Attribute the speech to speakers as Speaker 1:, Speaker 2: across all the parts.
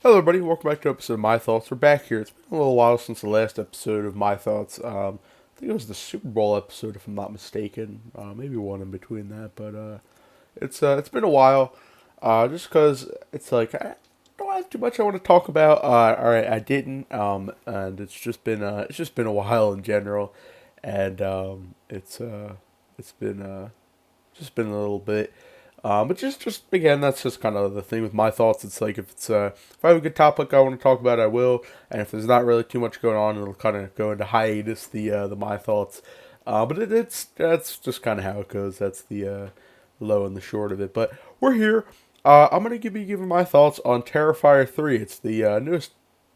Speaker 1: Hello, everybody. Welcome back to an episode of My Thoughts. We're back here. It's been a little while since the last episode of My Thoughts. I think it was the Super Bowl episode, if I'm not mistaken. Maybe one in between that, but it's been a while. Just because it's like I don't have too much I want to talk about. All right, I didn't. And it's just been a while in general, and it's been just been a little bit. But just again, that's just kind of the thing with my thoughts. It's like if I have a good topic I want to talk about, I will. And if there's not really too much going on, it'll kind of go into hiatus. The my thoughts. But it's that's just kind of how it goes. That's the low and the short of it. But we're here. I'm gonna be giving my thoughts on Terrifier 3. It's the newest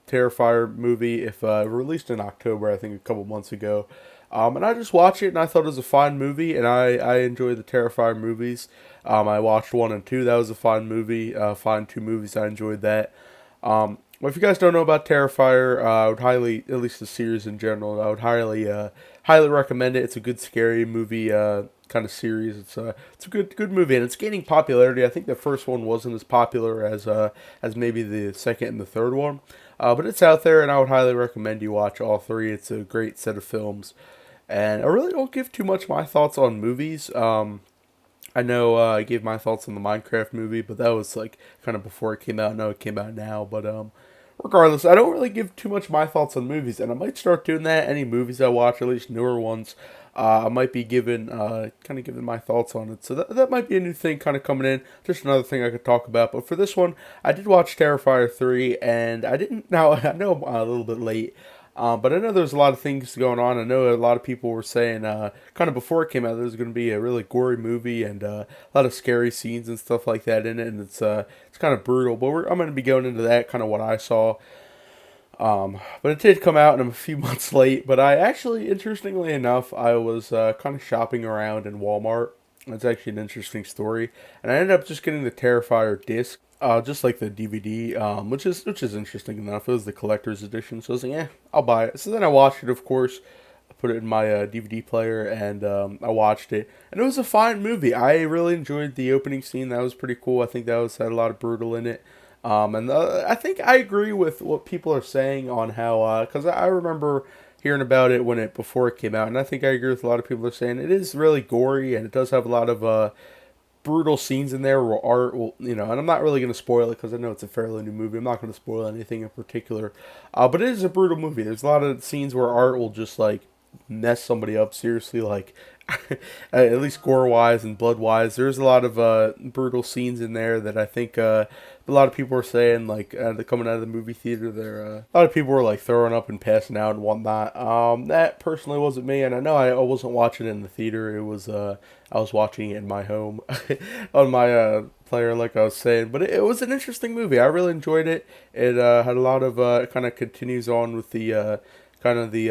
Speaker 1: Terrifier movie. If released in October, I think a couple months ago. And I just watched it and I thought it was a fine movie, and I enjoy the Terrifier movies. I watched 1 and 2. That was a fine movie. Fine two movies. I enjoyed that. Well, if you guys don't know about Terrifier, I would highly, at least the series in general, I would highly recommend it. It's a good scary movie kind of series. It's a good movie, and it's gaining popularity. I think the first one wasn't as popular as maybe the second and the third one, but it's out there, and I would highly recommend you watch all three. It's a great set of films, and I really don't give too much my thoughts on movies. I know I gave my thoughts on the Minecraft movie, but that was like kind of before it came out. I know it came out now, but regardless, I don't really give too much my thoughts on movies, and I might start doing that. Any movies I watch, at least newer ones, I might be giving kind of giving my thoughts on it. So that might be a new thing kind of coming in. Just another thing I could talk about. But for this one, I did watch Terrifier 3, and I didn't. Now I know I'm a little bit late. But I know there's a lot of things going on. I know a lot of people were saying, kind of before it came out, there was going to be a really gory movie and a lot of scary scenes and stuff like that in it, and it's kind of brutal. But I'm going to be going into that, kind of what I saw. But it did come out, and I'm a few months late. But I actually, interestingly enough, I was kind of shopping around in Walmart. That's actually an interesting story, and I ended up just getting the Terrifier disc. Just like the DVD, which is interesting enough. It was the collector's edition, so I was like, I'll buy it. So then I watched it, of course. I put it in my DVD player, and I watched it, and it was a fine movie. I really enjoyed the opening scene. That was pretty cool. I think that had a lot of brutal in it. And I think I agree with what people are saying on how, because I remember hearing about it before it came out, and I think I agree with a lot of people are saying it is really gory, and it does have a lot of brutal scenes in there where art will, and I'm not really going to spoil it because I know it's a fairly new movie. I'm not going to spoil anything in particular. But it is a brutal movie. There's a lot of scenes where art will just, like, mess somebody up seriously, like, at least gore wise and blood wise. There's a lot of brutal scenes in there that I think a lot of people are saying, like, they're coming out of the movie theater. A lot of people were like throwing up and passing out and whatnot. That personally wasn't me, and I know I wasn't watching it in the theater. It was I was watching it in my home on my player, like I was saying. But it was an interesting movie. I really enjoyed it. It had a lot of kind of continues on with the kind of the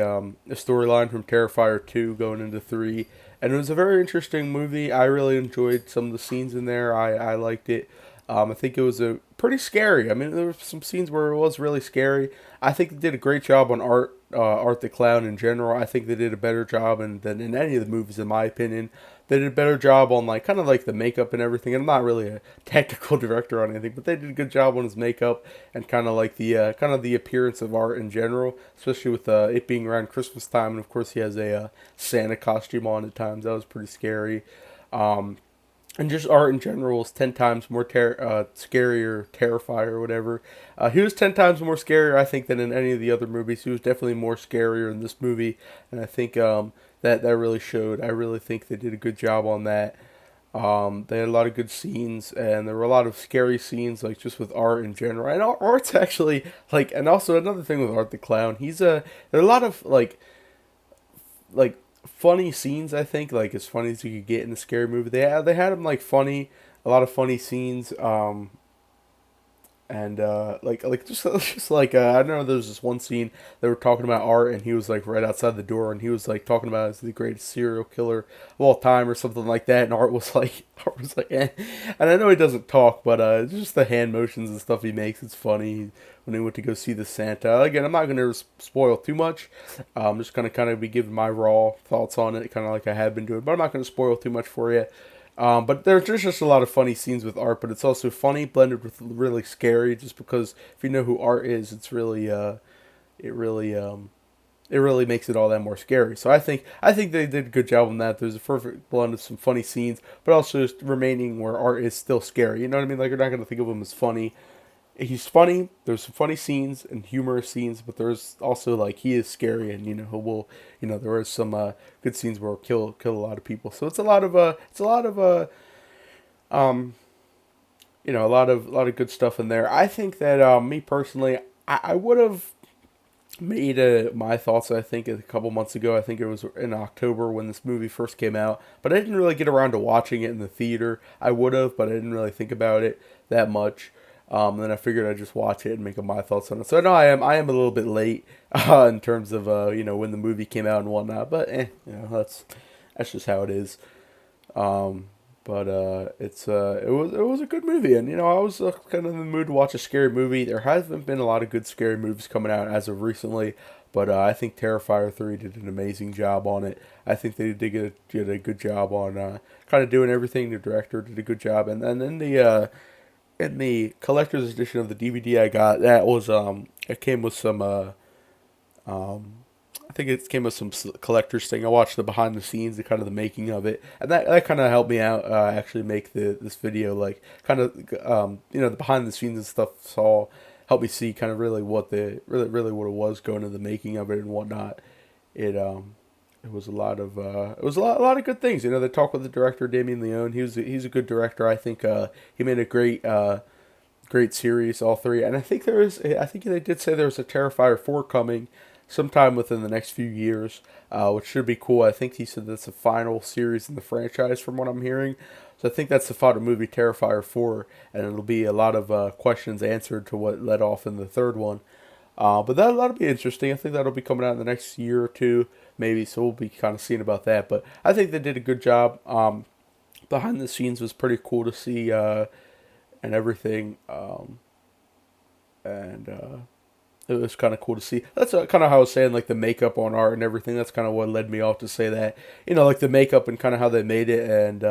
Speaker 1: storyline from Terrifier 2 going into 3. And it was a very interesting movie. I really enjoyed some of the scenes in there. I liked it. I think it was a pretty scary. I mean, there were some scenes where it was really scary. I think they did a great job on Art the Clown in general. I think they did a better job than in any of the movies, in my opinion. They did a better job on like kind of like the makeup and everything. And I'm not really a technical director on anything, but they did a good job on his makeup and kind of like the kind of the appearance of Art in general, especially with it being around Christmas time. And of course, he has a Santa costume on at times. That was pretty scary. Um, and just Art in general is 10 times more scarier, Terrifier or whatever. He was 10 times more scarier, I think, than in any of the other movies. He was definitely more scarier in this movie, and I think that really showed. I really think they did a good job on that. They had a lot of good scenes, and there were a lot of scary scenes, like just with Art in general. And Art's actually like, and also another thing with Art the Clown, there are a lot of like funny scenes. I think like as funny as you could get in a scary movie. They had them like funny, a lot of funny scenes. And like just like I know there's this one scene they were talking about Art, and he was like right outside the door, and he was like talking about as the greatest serial killer of all time or something like that, and Art was like eh. And I know he doesn't talk, but just the hand motions and stuff he makes, it's funny. When he went to go see the Santa, again, I'm not going to spoil too much. I'm just going to kind of be giving my raw thoughts on it, kind of like I have been doing, but I'm not going to spoil too much for you. But there's just a lot of funny scenes with Art, but it's also funny blended with really scary. Just because if you know who Art is, it's really it really it really makes it all that more scary. So I think they did a good job on that. There's a perfect blend of some funny scenes, but also just remaining where Art is still scary. You know what I mean? Like you're not gonna think of him as funny. He's funny. There's some funny scenes and humorous scenes, but there's also like he is scary, and he will, there is some good scenes where he'll kill a lot of people. So um, a lot of good stuff in there. I think that me personally, I would have made my thoughts. I think a couple months ago. I think it was in October when this movie first came out, but I didn't really get around to watching it in the theater. I would have, but I didn't really think about it that much. Then I figured I'd just watch it and make up my thoughts on it. So no, I am a little bit late in terms of when the movie came out and whatnot. But that's just how it is. Um, it was a good movie, and I was kind of in the mood to watch a scary movie. There hasn't been a lot of good scary movies coming out as of recently, but I think Terrifier 3 did an amazing job on it. I think they did a good job on kind of doing everything. The director did a good job, and then in the collector's edition of the DVD I got, that was it came with some um I think it came with some collector's thing. I watched the behind the scenes, the kind of the making of it, and that kind of helped me out actually make this video. Like kind of the behind the scenes and stuff saw helped me see kind of really what what it was going into the making of it and whatnot. It was a lot of good things. They talk with the director Damien Leone. He's a good director. I think he made a great series, all three. And I think they did say there's a Terrifier 4 coming sometime within the next few years, which should be cool. I think he said that's the final series in the franchise from what I'm hearing. So I think that's the final movie, Terrifier 4, and it'll be a lot of questions answered to what led off in the third one. But that'll be interesting. I think that'll be coming out in the next year or two, maybe. So we'll be kind of seeing about that. But I think they did a good job. Behind the scenes was pretty cool to see and everything. And it was kind of cool to see. That's kind of how I was saying, like the makeup on Art and everything. That's kind of what led me off to say that. Like the makeup and kind of how they made it, and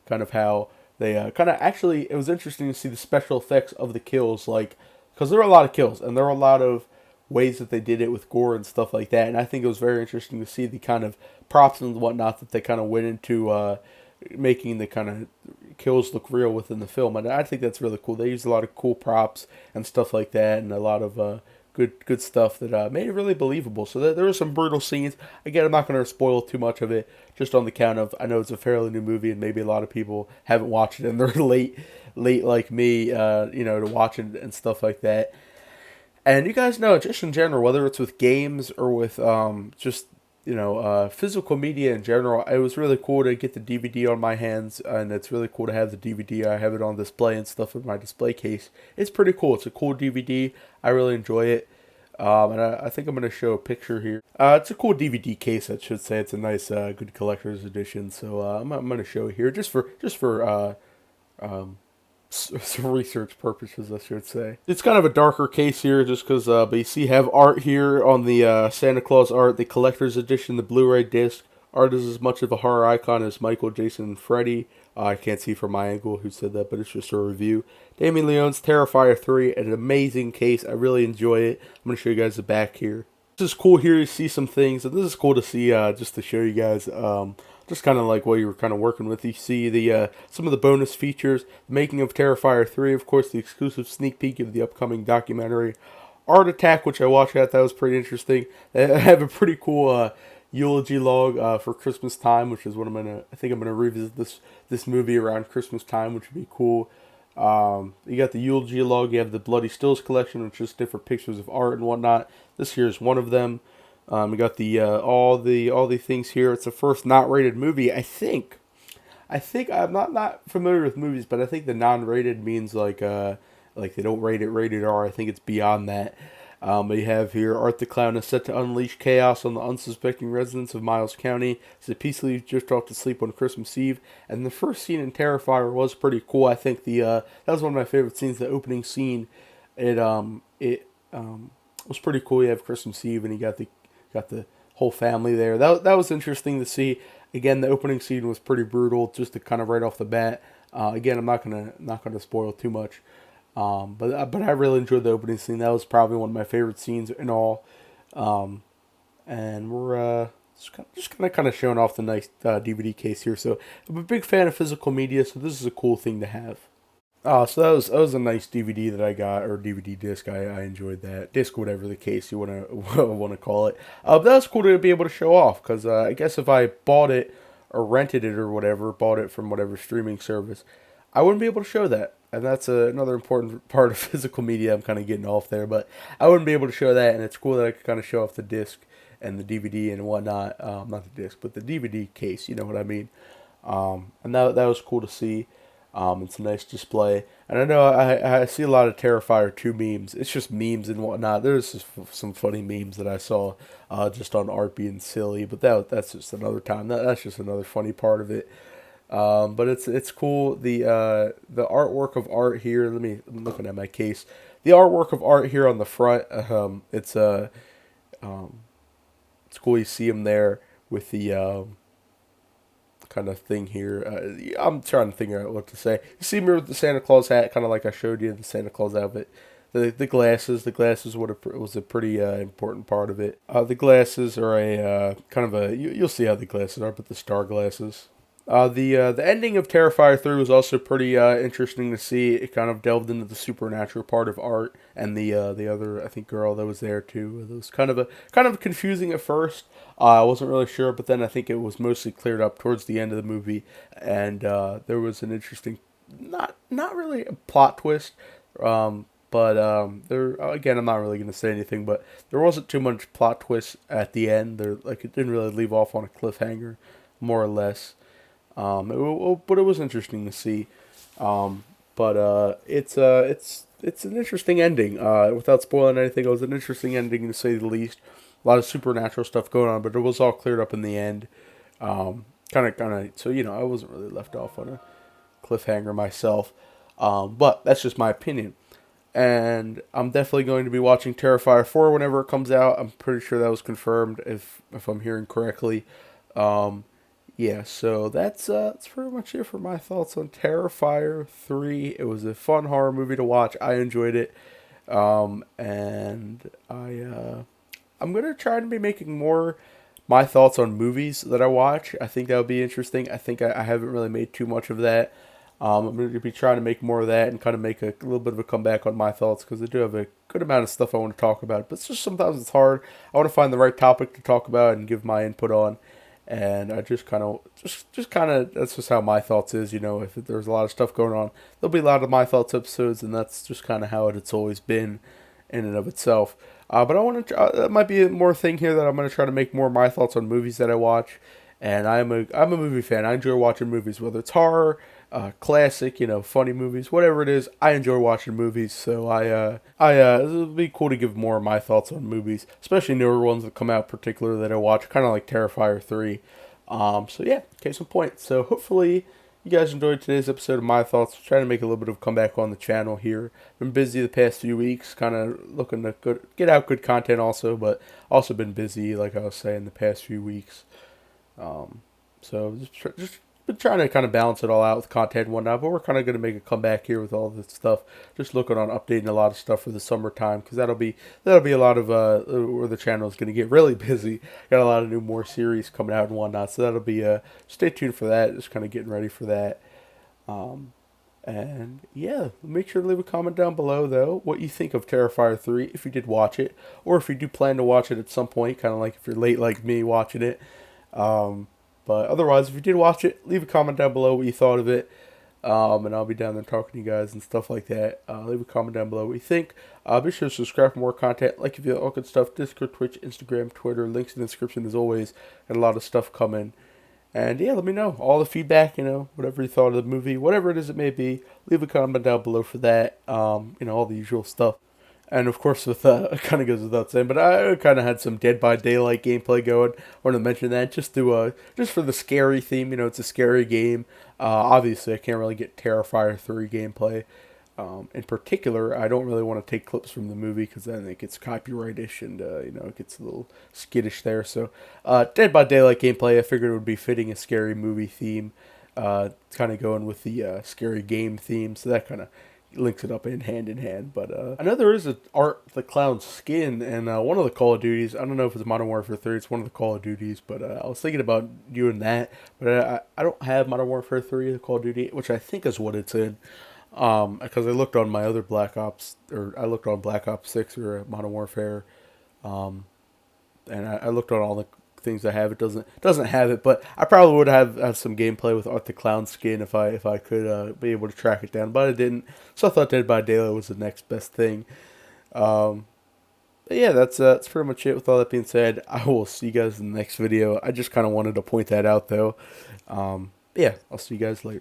Speaker 1: kind of how they kind of actually. It was interesting to see the special effects of the kills, like because there were a lot of kills and there were a lot of ways that they did it with gore and stuff like that. And I think it was very interesting to see the kind of props and whatnot that they kind of went into making the kind of kills look real within the film. And I think that's really cool. They used a lot of cool props and stuff like that, and a lot of good stuff that made it really believable. So there were some brutal scenes. Again, I'm not going to spoil too much of it, just on the count of I know it's a fairly new movie and maybe a lot of people haven't watched it and they're late like me, to watch it and stuff like that. And you guys know, just in general, whether it's with games or with just physical media in general, it was really cool to get the DVD on my hands, and it's really cool to have the DVD. I have it on display and stuff in my display case. It's pretty cool. It's a cool DVD. I really enjoy it. And I think I'm going to show a picture here. It's a cool DVD case, I should say. It's a nice, good collector's edition. So I'm going to show it here just for some research purposes, I should say. It's kind of a darker case here, just because, but you see, have Art here on the Santa Claus Art, the collector's edition, the Blu-ray disc. Art is as much of a horror icon as Michael, Jason, and Freddy. I can't see from my angle who said that, but it's just a review. Damien Leone's Terrifier 3, an amazing case. I really enjoy it. I'm going to show you guys the back here. This is cool here to see some things, and this is cool to see just to show you guys just kind of like what you were kind of working with. You see the some of the bonus features, the making of Terrifier 3, of course, the exclusive sneak peek of the upcoming documentary Art Attack, which I watched. That was pretty interesting. They have a pretty cool eulogy log for Christmas time, which is what I think I'm gonna revisit this movie around Christmas time, which would be cool. You got the eulogy log. You have the Bloody Stills collection, which is different pictures of Art and whatnot. This here is one of them. We got the all the things here. It's the first not rated movie. I think I'm not familiar with movies, but I think the non-rated means like they don't rate it rated R. I think it's beyond that. We have here Art the Clown is set to unleash chaos on the unsuspecting residents of Miles County as they peacefully drift off to sleep on Christmas Eve. And the first scene in Terrifier was pretty cool. I think that was one of my favorite scenes. The opening scene, it was pretty cool. You have Christmas Eve and you got the whole family there. That was interesting to see. Again, the opening scene was pretty brutal, just to kind of right off the bat. Again, I'm not gonna spoil too much, but I really enjoyed the opening scene. That was probably one of my favorite scenes in all. Um, and we're just kind of showing off the nice DVD case here. So I'm a big fan of physical media, so this is a cool thing to have. So that was a nice DVD that I got, or DVD disc. I enjoyed that disc, whatever the case you wanna wanna call it. But that was cool to be able to show off, because I guess if I bought it or rented it or whatever, bought it from whatever streaming service, I wouldn't be able to show that. And that's another important part of physical media. I'm kind of getting off there, but I wouldn't be able to show that, and it's cool that I could kind of show off the disc and the DVD and whatnot. Not the disc, but the DVD case. You know what I mean? And that was cool to see. It's a nice display, and I know I see a lot of Terrifier 2 memes. It's just memes and whatnot. There's just some funny memes that I saw just on art being silly, but that's just another time. That's just another funny part of it. But it's cool. The artwork of art here. I'm looking at my case. The artwork of art here on the front. Um, it's cool. You see them there with the kind of thing here. I'm trying to figure out what to say. You see me with the Santa Claus hat, kind of like I showed you the Santa Claus outfit. The glasses was a pretty important part of it. The glasses are a kind of a you'll see how the glasses are, but the star glasses. The ending of Terrifier 3 was also pretty interesting to see. It kind of delved into the supernatural part of art and the other, I think, girl that was there too. It was kind of confusing at first. I wasn't really sure, but then I think it was mostly cleared up towards the end of the movie, and there was an interesting, not really a plot twist. But there again, I'm not really gonna say anything, but there wasn't too much plot twist at the end. There, like, it didn't really leave off on a cliffhanger, more or less. But it was interesting to see. But it's an interesting ending. Without spoiling anything, it was an interesting ending to say the least. A lot of supernatural stuff going on, but it was all cleared up in the end. Kind of. So I wasn't really left off on a cliffhanger myself. But that's just my opinion. And I'm definitely going to be watching Terrifier 4 whenever it comes out. I'm pretty sure that was confirmed, if I'm hearing correctly. Um, yeah, so that's pretty much it for my thoughts on Terrifier 3. It was a fun horror movie to watch. I enjoyed it. And I'm gonna try to be making more my thoughts on movies that I watch. I think that would be interesting. I think I haven't really made too much of that. I'm going to be trying to make more of that and kind of make a little bit of a comeback on my thoughts, because I do have a good amount of stuff I want to talk about. But it's just sometimes it's hard. I want to find the right topic to talk about and give my input on. And I just kind of that's just how my thoughts is. If there's a lot of stuff going on, there'll be a lot of my thoughts episodes, and that's just kind of how it's always been in and of itself. But I want to. That might be more thing here that I'm going to try to make more of my thoughts on movies that I watch. And I'm a movie fan. I enjoy watching movies, whether it's horror, classic, funny movies, whatever it is. I enjoy watching movies, so it would be cool to give more of my thoughts on movies, especially newer ones that come out, particularly that I watch, kind of like Terrifier 3. So yeah, case in point. So hopefully you guys enjoyed today's episode of my thoughts. Trying to make a little bit of a comeback on the channel here. Been busy the past few weeks, kind of looking to get out good content also, but also been busy, like I was saying, the past few weeks. So just been trying to kind of balance it all out with content and whatnot, but we're kind of going to make a comeback here with all this stuff. Just looking on updating a lot of stuff for the summertime, because that'll be a lot of where the channel is going to get really busy. Got a lot of more series coming out and whatnot, so that'll be stay tuned for that. Just kind of getting ready for that. And yeah, make sure to leave a comment down below, though, what you think of Terrifier 3, if you did watch it, or if you do plan to watch it at some point, kind of like if you're late like me watching it. But otherwise, if you did watch it, leave a comment down below what you thought of it. And I'll be down there talking to you guys and stuff like that. Leave a comment down below what you think. Be sure to subscribe for more content. Like if you like all good stuff, Discord, Twitch, Instagram, Twitter, links in the description as always. And a lot of stuff coming. And yeah, let me know. All the feedback, whatever you thought of the movie, whatever it is it may be. Leave a comment down below for that. All the usual stuff. And of course, with it kind of goes without saying, but I kind of had some Dead by Daylight gameplay going. I want to mention that just for the scary theme. It's a scary game. Obviously, I can't really get Terrifier 3 gameplay. In particular, I don't really want to take clips from the movie because then it gets copyrightish and it gets a little skittish there. So, Dead by Daylight gameplay, I figured it would be fitting a scary movie theme, kind of going with the scary game theme. So that kind of links it up in hand. But I know there is a Art the Clown skin, and one of the Call of Duties. I don't know if it's Modern Warfare 3. It's one of the Call of Duties, but I was thinking about doing that. But I don't have Modern Warfare 3, the Call of Duty, which I think is what it's in. Because I looked on my other Black Ops, or I looked on Black Ops 6 or Modern Warfare, and I looked on all the things I have. It doesn't have it, but I probably would have some gameplay with Art the Clown skin if I could be able to track it down, but I didn't. So I thought Dead by Daylight was the next best thing. Um, but yeah, that's pretty much it. With all that being said, I will see you guys in the next video. I just kind of wanted to point that out though. Yeah, I'll see you guys later.